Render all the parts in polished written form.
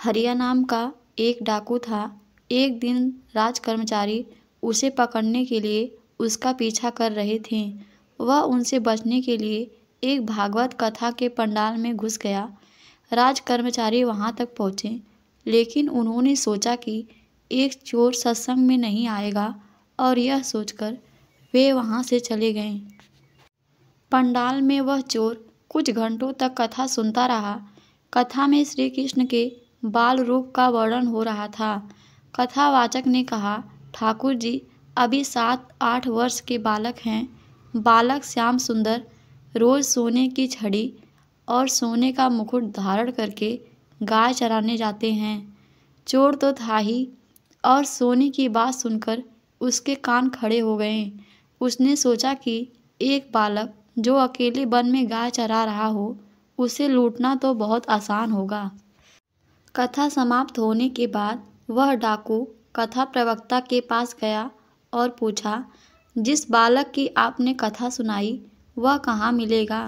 हरिया नाम का एक डाकू था। एक दिन राजकर्मचारी उसे पकड़ने के लिए उसका पीछा कर रहे थे। वह उनसे बचने के लिए एक भागवत कथा के पंडाल में घुस गया। राजकर्मचारी वहां तक पहुंचे, लेकिन उन्होंने सोचा कि एक चोर सत्संग में नहीं आएगा और यह सोचकर वे वहां से चले गए। पंडाल में वह चोर कुछ घंटों तक कथा सुनता रहा। कथा में श्री कृष्ण के बाल रूप का वर्णन हो रहा था। कथावाचक ने कहा, ठाकुर जी अभी 7-8 वर्ष के बालक हैं। बालक श्याम सुंदर रोज सोने की छड़ी और सोने का मुकुट धारण करके गाय चराने जाते हैं। चोर तो था ही, और सोने की बात सुनकर उसके कान खड़े हो गए। उसने सोचा कि एक बालक जो अकेले वन में गाय चरा रहा हो, उसे लूटना तो बहुत आसान होगा। कथा समाप्त होने के बाद वह डाकू कथा प्रवक्ता के पास गया और पूछा, जिस बालक की आपने कथा सुनाई वह कहाँ मिलेगा?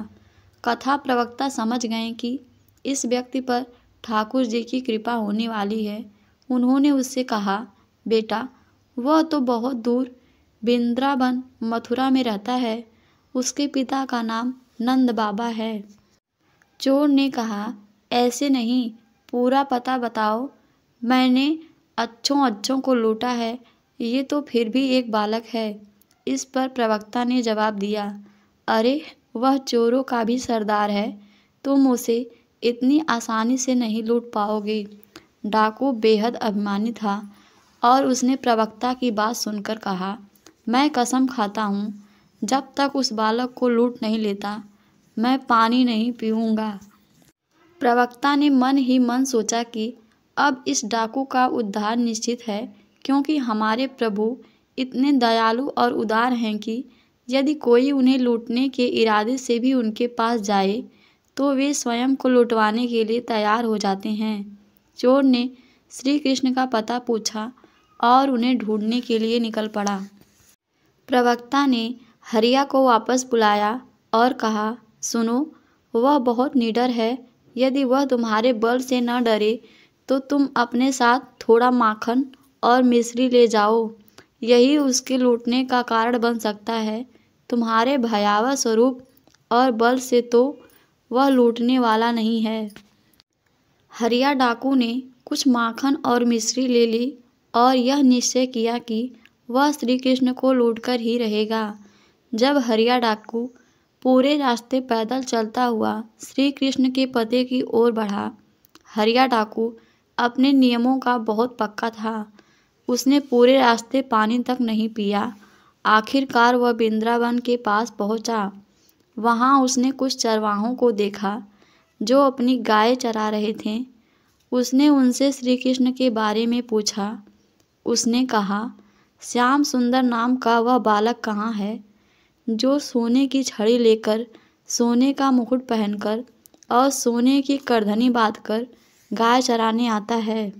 कथा प्रवक्ता समझ गए कि इस व्यक्ति पर ठाकुर जी की कृपा होने वाली है। उन्होंने उससे कहा, बेटा वह तो बहुत दूर वृंदावन मथुरा में रहता है। उसके पिता का नाम नंद बाबा है। चोर ने कहा, ऐसे नहीं, पूरा पता बताओ। मैंने अच्छों को लूटा है, ये तो फिर भी एक बालक है। इस पर प्रवक्ता ने जवाब दिया, अरे वह चोरों का भी सरदार है, तुम उसे इतनी आसानी से नहीं लूट पाओगे। डाकू बेहद अभिमानी था और उसने प्रवक्ता की बात सुनकर कहा, मैं कसम खाता हूँ, जब तक उस बालक को लूट नहीं लेता मैं पानी नहीं पीऊँगा। प्रवक्ता ने मन ही मन सोचा कि अब इस डाकू का उद्धार निश्चित है, क्योंकि हमारे प्रभु इतने दयालु और उदार हैं कि यदि कोई उन्हें लूटने के इरादे से भी उनके पास जाए तो वे स्वयं को लुटवाने के लिए तैयार हो जाते हैं। चोर ने श्री कृष्ण का पता पूछा और उन्हें ढूंढने के लिए निकल पड़ा। प्रवक्ता ने हरिया को वापस बुलाया और कहा, सुनो, वह बहुत निडर है। यदि वह तुम्हारे बल से न डरे तो तुम अपने साथ थोड़ा माखन और मिश्री ले जाओ। यही उसके लूटने का कारण बन सकता है। तुम्हारे भयावह स्वरूप और बल से तो वह लूटने वाला नहीं है। हरिया डाकू ने कुछ माखन और मिश्री ले ली और यह निश्चय किया कि वह श्री कृष्ण को लूटकर ही रहेगा। जब हरिया डाकू पूरे रास्ते पैदल चलता हुआ श्री कृष्ण के पते की ओर बढ़ा, हरिया डाकू अपने नियमों का बहुत पक्का था। उसने पूरे रास्ते पानी तक नहीं पिया। आखिरकार वह वृंदावन के पास पहुंचा। वहां उसने कुछ चरवाहों को देखा जो अपनी गाय चरा रहे थे। उसने उनसे श्री कृष्ण के बारे में पूछा। उसने कहा, श्याम सुंदर नाम का वह बालक कहाँ है जो सोने की छड़ी लेकर, सोने का मुकुट पहनकर और सोने की करधनी बांधकर गाय चराने आता है?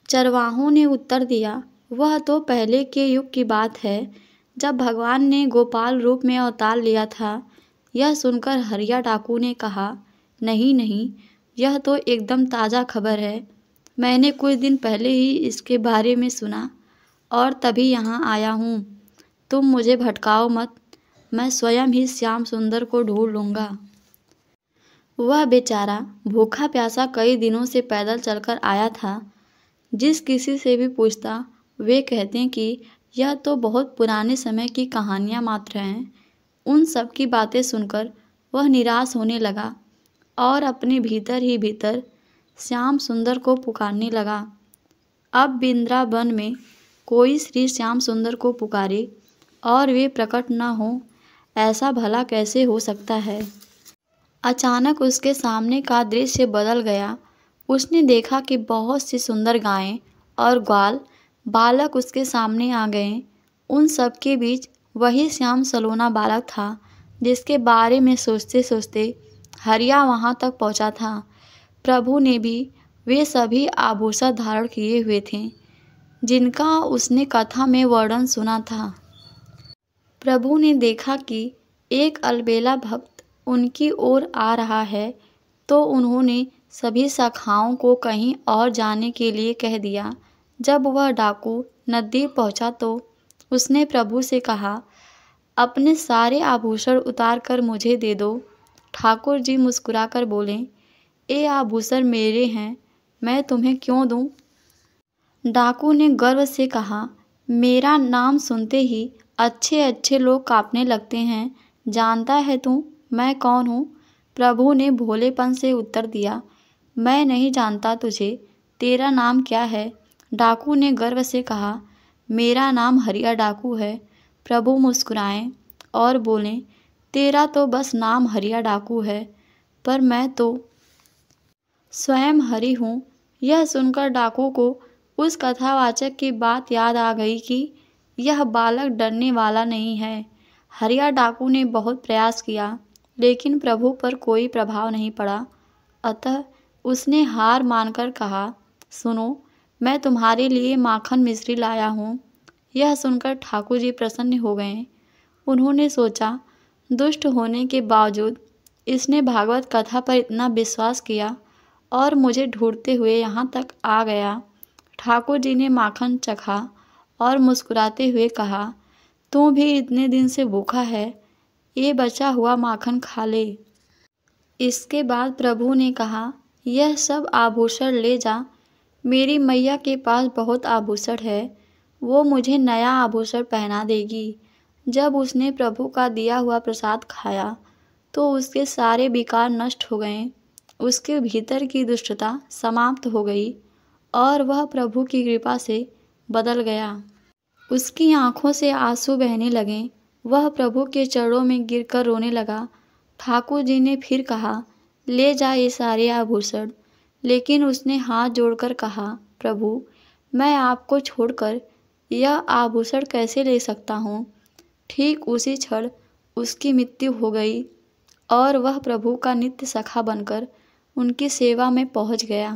चरवाहों ने उत्तर दिया, वह तो पहले के युग की बात है, जब भगवान ने गोपाल रूप में अवतार लिया था। यह सुनकर हरिया डाकू ने कहा, नहीं नहीं, यह तो एकदम ताज़ा खबर है। मैंने कुछ दिन पहले ही इसके बारे में सुना और तभी यहाँ आया हूँ। तुम मुझे भटकाओ मत, मैं स्वयं ही श्याम सुंदर को ढूंढ लूँगा। वह बेचारा भूखा प्यासा कई दिनों से पैदल चलकर आया था। जिस किसी से भी पूछता वे कहते हैं कि यह तो बहुत पुराने समय की कहानियाँ मात्र हैं। उन सब की बातें सुनकर वह निराश होने लगा और अपने भीतर ही भीतर श्याम सुंदर को पुकारने लगा। अब वृंदावन में कोई श्री श्याम सुंदर को पुकारे और वे प्रकट न हो, ऐसा भला कैसे हो सकता है? अचानक उसके सामने का दृश्य बदल गया। उसने देखा कि बहुत सी सुंदर गायें और ग्वाल बालक उसके सामने आ गए। उन सब के बीच वही श्याम सलोना बालक था जिसके बारे में सोचते सोचते हरिया वहां तक पहुंचा था। प्रभु ने भी वे सभी आभूषण धारण किए हुए थे जिनका उसने कथा में वर्णन सुना था। प्रभु ने देखा कि एक अलबेला भक्त उनकी ओर आ रहा है तो उन्होंने सभी शाखाओं को कहीं और जाने के लिए कह दिया। जब वह डाकू नज़दीक पहुंचा तो उसने प्रभु से कहा, अपने सारे आभूषण उतार कर मुझे दे दो। ठाकुर जी मुस्कुराकर बोले, ये आभूषण मेरे हैं, मैं तुम्हें क्यों दूं? डाकू ने गर्व से कहा, मेरा नाम सुनते ही अच्छे अच्छे लोग कांपने लगते हैं। जानता है तू मैं कौन हूँ? प्रभु ने भोलेपन से उत्तर दिया, मैं नहीं जानता तुझे। तेरा नाम क्या है? डाकू ने गर्व से कहा, मेरा नाम हरिया डाकू है। प्रभु मुस्कुराए और बोले, तेरा तो बस नाम हरिया डाकू है, पर मैं तो स्वयं हरि हूँ। यह सुनकर डाकू को उस कथावाचक की बात याद आ गई कि यह बालक डरने वाला नहीं है। हरिया डाकू ने बहुत प्रयास किया, लेकिन प्रभु पर कोई प्रभाव नहीं पड़ा। अतः उसने हार मानकर कहा, सुनो, मैं तुम्हारे लिए माखन मिश्री लाया हूँ। यह सुनकर ठाकुर जी प्रसन्न हो गए। उन्होंने सोचा, दुष्ट होने के बावजूद इसने भागवत कथा पर इतना विश्वास किया और मुझे ढूंढते हुए यहाँ तक आ गया। ठाकुर जी ने माखन चखा और मुस्कुराते हुए कहा, तू भी इतने दिन से भूखा है, ये बचा हुआ माखन खा ले। इसके बाद प्रभु ने कहा, यह सब आभूषण ले जा। मेरी मैया के पास बहुत आभूषण है, वो मुझे नया आभूषण पहना देगी। जब उसने प्रभु का दिया हुआ प्रसाद खाया तो उसके सारे विकार नष्ट हो गए। उसके भीतर की दुष्टता समाप्त हो गई और वह प्रभु की कृपा से बदल गया। उसकी आंखों से आंसू बहने लगे। वह प्रभु के चरणों में गिरकर रोने लगा। ठाकुर जी ने फिर कहा, ले जा ये सारे आभूषण। लेकिन उसने हाथ जोड़कर कहा, प्रभु, मैं आपको छोड़कर यह आभूषण कैसे ले सकता हूँ? ठीक उसी क्षण उसकी मृत्यु हो गई और वह प्रभु का नित्य सखा बनकर उनकी सेवा में पहुँच गया।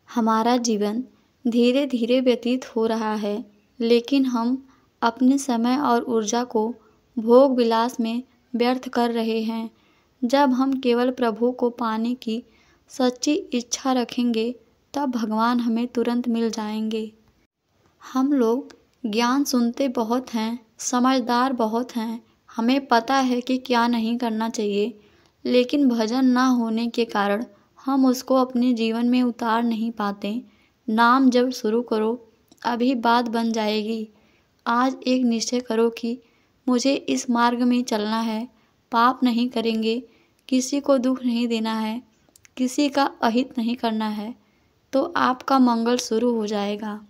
हमारा जीवन धीरे धीरे व्यतीत हो रहा है, लेकिन हम अपने समय और ऊर्जा को भोग विलास में व्यर्थ कर रहे हैं। जब हम केवल प्रभु को पाने की सच्ची इच्छा रखेंगे, तब भगवान हमें तुरंत मिल जाएंगे। हम लोग ज्ञान सुनते बहुत हैं, समझदार बहुत हैं, हमें पता है कि क्या नहीं करना चाहिए, लेकिन भजन ना होने के कारण हम उसको अपने जीवन में उतार नहीं पाते। नाम जब शुरू करो, अभी बात बन जाएगी। आज एक निश्चय करो कि मुझे इस मार्ग में चलना है, पाप नहीं करेंगे, किसी को दुख नहीं देना है, किसी का अहित नहीं करना है, तो आपका मंगल शुरू हो जाएगा।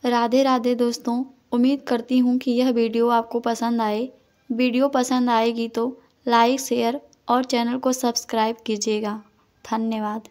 राधे राधे दोस्तों, उम्मीद करती हूँ कि यह वीडियो आपको पसंद आए। वीडियो पसंद आएगी तो लाइक, शेयर और चैनल को सब्सक्राइब कीजिएगा। धन्यवाद।